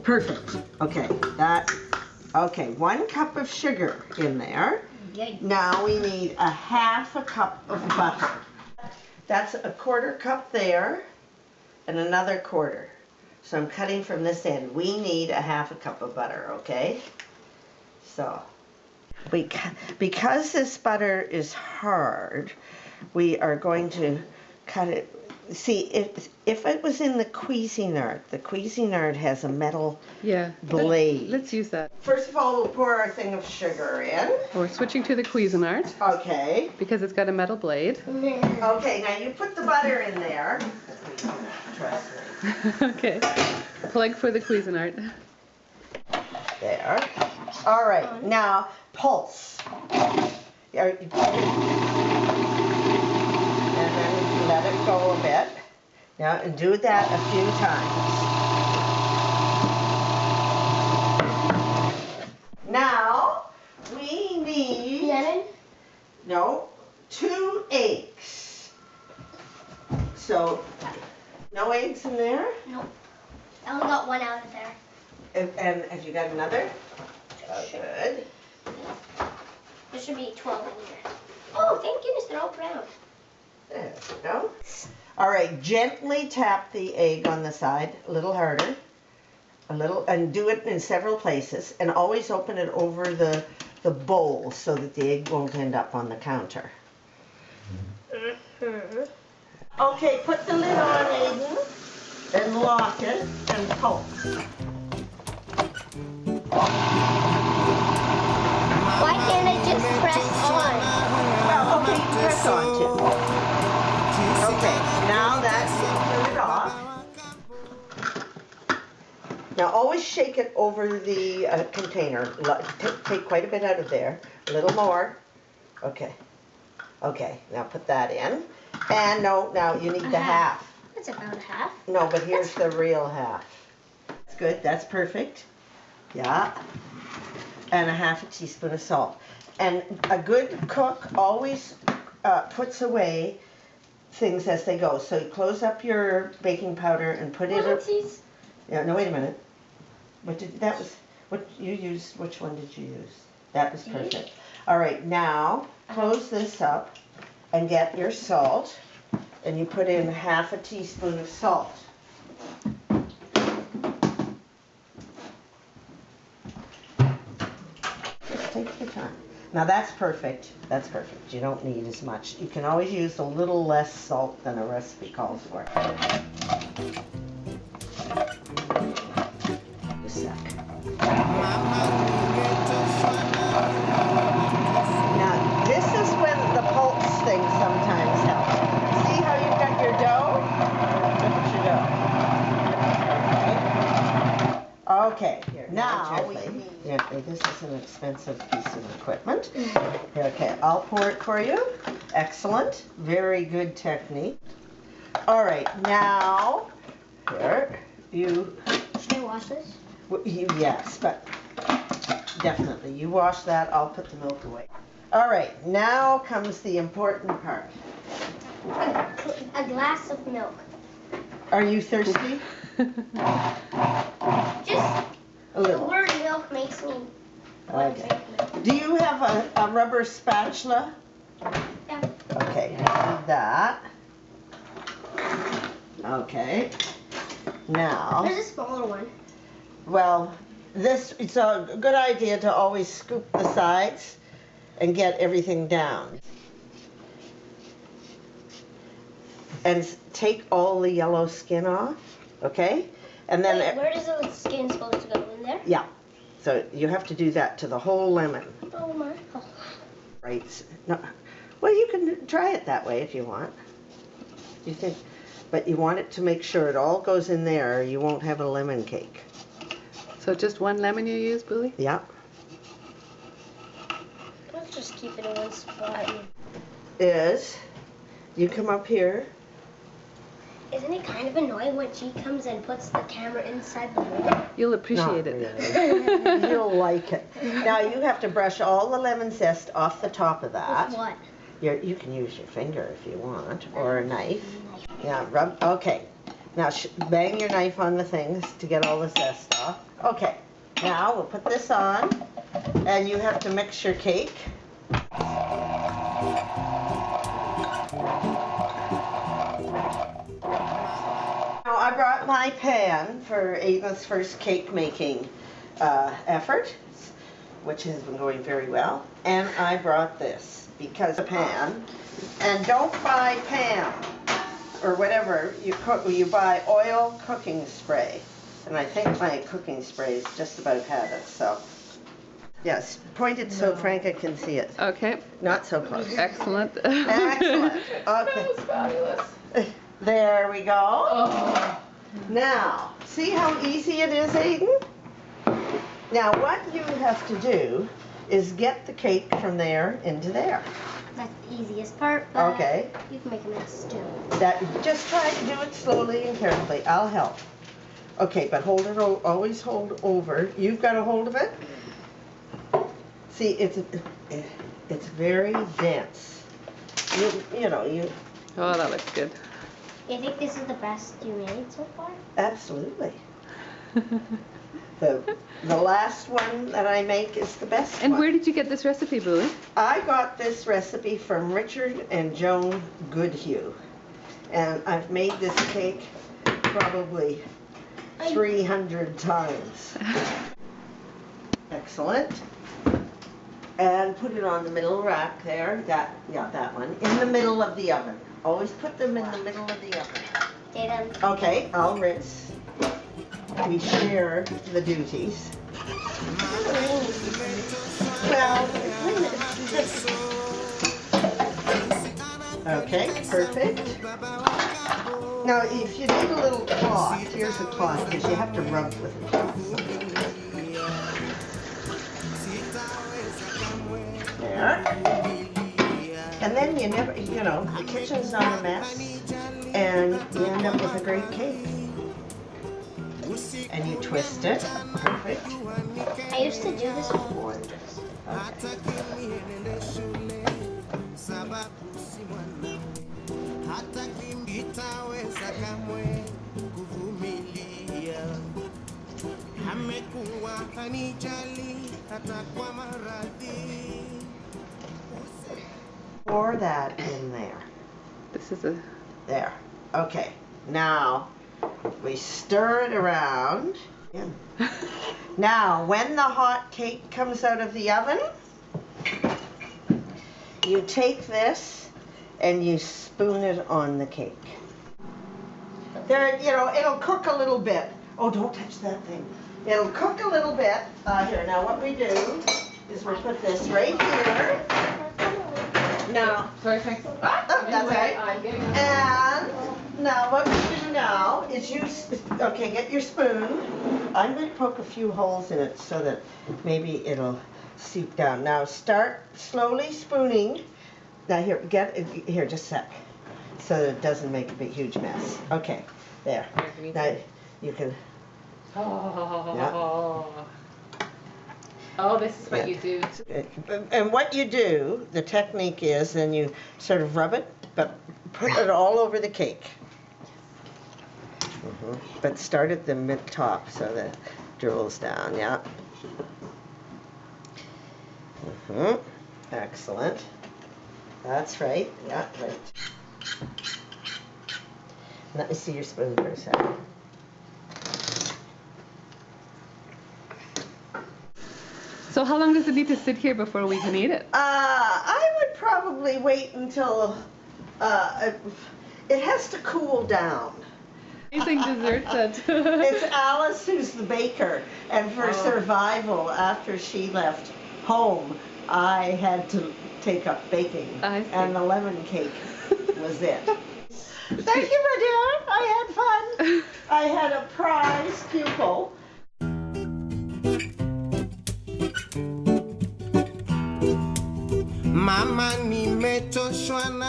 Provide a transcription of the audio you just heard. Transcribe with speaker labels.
Speaker 1: Perfect. Okay, okay, 1 cup of sugar in there.
Speaker 2: Yay.
Speaker 1: Now we need a 1/2 cup of butter. That's a 1/4 cup there and another 1/4. So I'm cutting from this end. We need a 1/2 cup of butter, okay? So, because this butter is hard, we are going to cut it. See, if it was in the Cuisinart has a metal blade.
Speaker 3: Let's use that.
Speaker 1: First of all, we'll pour our thing of sugar in.
Speaker 3: We're switching to the Cuisinart.
Speaker 1: Okay.
Speaker 3: Because it's got a metal blade.
Speaker 1: Okay, now you put the butter in there. Trust me.
Speaker 3: Okay. Plug for the Cuisinart.
Speaker 1: There. All right, now pulse. And then let it go a bit. Now, and do that a few times. Now, we need...
Speaker 2: Lemon?
Speaker 1: No, 2 eggs. So, no eggs in there?
Speaker 2: Nope. I only got 1 out of there.
Speaker 1: And have you got another? Oh, good.
Speaker 2: There should be 12 in here. Oh, thank goodness they're all brown.
Speaker 1: There we go. All right, gently tap the egg on the side, a little harder, and do it in several places, and always open it over the bowl so that the egg won't end up on the counter. Okay, put the lid on, Aidan, and lock it, and pulse.
Speaker 2: Why can't I just press on?
Speaker 1: Well, okay, press on too. Okay, now that's turn it off. Now always shake it over the container. Take quite a bit out of there. A little more. Okay. Okay, now put that in. And no, now you need the 1/2.
Speaker 2: That's about 1/2.
Speaker 1: No, but here's the real 1/2. That's good, that's perfect. Yeah. And a 1/2 teaspoon of salt. And a good cook always puts away things as they go. So you close up your baking powder and put it in. Yeah, no, wait a minute. What you used, which one did you use? That was perfect. All right, now close this up and get your salt, and you put in 1/2 teaspoon of salt. Just take your time. Now that's perfect. That's perfect. You don't need as much. You can always use a little less salt than a recipe calls for. Just a sec. Now this is when the pulse thing sometimes helps. See how you've got your dough? Look at your dough. Okay. Here, now gently. This is an expensive piece of equipment. Okay, I'll pour it for you. Excellent. Very good technique. All right, now, here, you...
Speaker 2: Should I wash this?
Speaker 1: Yes, but definitely. You wash that, I'll put the milk away. All right, now comes the important part.
Speaker 2: A glass of milk.
Speaker 1: Are you thirsty?
Speaker 2: Just
Speaker 1: A
Speaker 2: the
Speaker 1: little.
Speaker 2: word milk makes me want to
Speaker 1: Okay.
Speaker 2: drink milk.
Speaker 1: Do you have a rubber spatula?
Speaker 2: Yeah.
Speaker 1: Okay, need that. Okay. Now,
Speaker 2: There's a smaller one.
Speaker 1: well, it's a good idea to always scoop the sides and get everything down. And take all the yellow skin off, okay? And then
Speaker 2: Wait, where does the skin supposed to go? In there?
Speaker 1: yeah. So you have to do that to the whole lemon.
Speaker 2: Oh my. Oh.
Speaker 1: Right. No, well, you can try it that way if you want. You think, but you want it to make sure it all goes in there, or you won't have a lemon cake.
Speaker 3: So just 1 lemon you use, Boolie?
Speaker 1: Yeah.
Speaker 2: Let's just keep it in one spot.
Speaker 1: You come up here.
Speaker 2: Isn't it kind of annoying when she comes and puts the camera inside the mold?
Speaker 3: You'll appreciate
Speaker 1: Not
Speaker 3: it.
Speaker 1: really. You'll like it. Now you have to brush all the lemon zest off the top of that.
Speaker 2: With what?
Speaker 1: You can use your finger if you want, or a knife. Yeah, rub. Okay. Now bang your knife on the things to get all the zest off. Okay, now we'll put this on, and you have to mix your cake. Now I brought my pan for Aidan's first cake making effort, which has been going very well. And I brought this because a pan, and don't buy Pam or whatever you cook. You buy oil cooking spray, and I think my cooking spray's just about had it. So yes, point it so Franca can see it.
Speaker 3: Okay.
Speaker 1: Not so close.
Speaker 3: Excellent.
Speaker 1: Excellent. Okay.
Speaker 3: That was fabulous.
Speaker 1: There we go.
Speaker 3: Oh.
Speaker 1: Now, see how easy it is, Aidan? Now, what you have to do is get the cake from there into there.
Speaker 2: That's the easiest part, but
Speaker 1: Okay.
Speaker 2: you can make a mess too.
Speaker 1: That just try to do it slowly and carefully. I'll help. Okay, but hold it. Always hold over. You've got a hold of it. See, it's very dense. You know.
Speaker 3: Oh, that looks good.
Speaker 2: You think this is the best you made so far?
Speaker 1: Absolutely. The last one that I make is the best
Speaker 3: And
Speaker 1: one.
Speaker 3: where did you get this recipe, Boolie?
Speaker 1: I got this recipe from Richard and Joan Goodhue. And I've made this cake probably 300 times. Excellent. And put it on the middle rack there. That one. In the middle of the oven. Always put them in the middle of the oven.
Speaker 2: Aidan.
Speaker 1: Okay, I'll rinse. We share the duties. Well, okay, perfect. Now, if you need a little cloth, here's a cloth, because you have to rub with a cloth. There. And then you never, the kitchen's not a mess, and you end up with a great cake. And you twist it. Perfect.
Speaker 2: I used to do this before.
Speaker 1: Okay. Pour that in there.
Speaker 3: This is
Speaker 1: There. Okay. Now we stir it around. Yeah. Now, when the hot cake comes out of the oven, you take this and you spoon it on the cake. There, it'll cook a little bit. Oh, don't touch that thing. It'll cook a little bit. Here, now what we do is we put this right here. Now,
Speaker 3: Sorry, thanks.
Speaker 1: oh, that's right. And now what we do now is get your spoon. I'm going to poke a few holes in it so that maybe it'll seep down. Now start slowly spooning. Now here, just a sec, so that it doesn't make a big huge mess. Okay, there. Now you can.
Speaker 3: Oh, this is what you do.
Speaker 1: And what you do, the technique is, then you sort of rub it, but put it all over the cake. But start at the mid-top so that it drools down, yeah. Excellent. That's right, yeah, right. Let me see your spoon for a second.
Speaker 3: So how long does it need to sit here before we can eat it?
Speaker 1: I would probably wait until it has to cool down.
Speaker 3: Amazing dessert set.
Speaker 1: It's Alice who's the baker, and for survival after she left home, I had to take up baking,
Speaker 3: I see.
Speaker 1: and the lemon cake was it. Thank you, my dear. I had fun. I had a prize pupil.
Speaker 4: Mama nimechoshwa na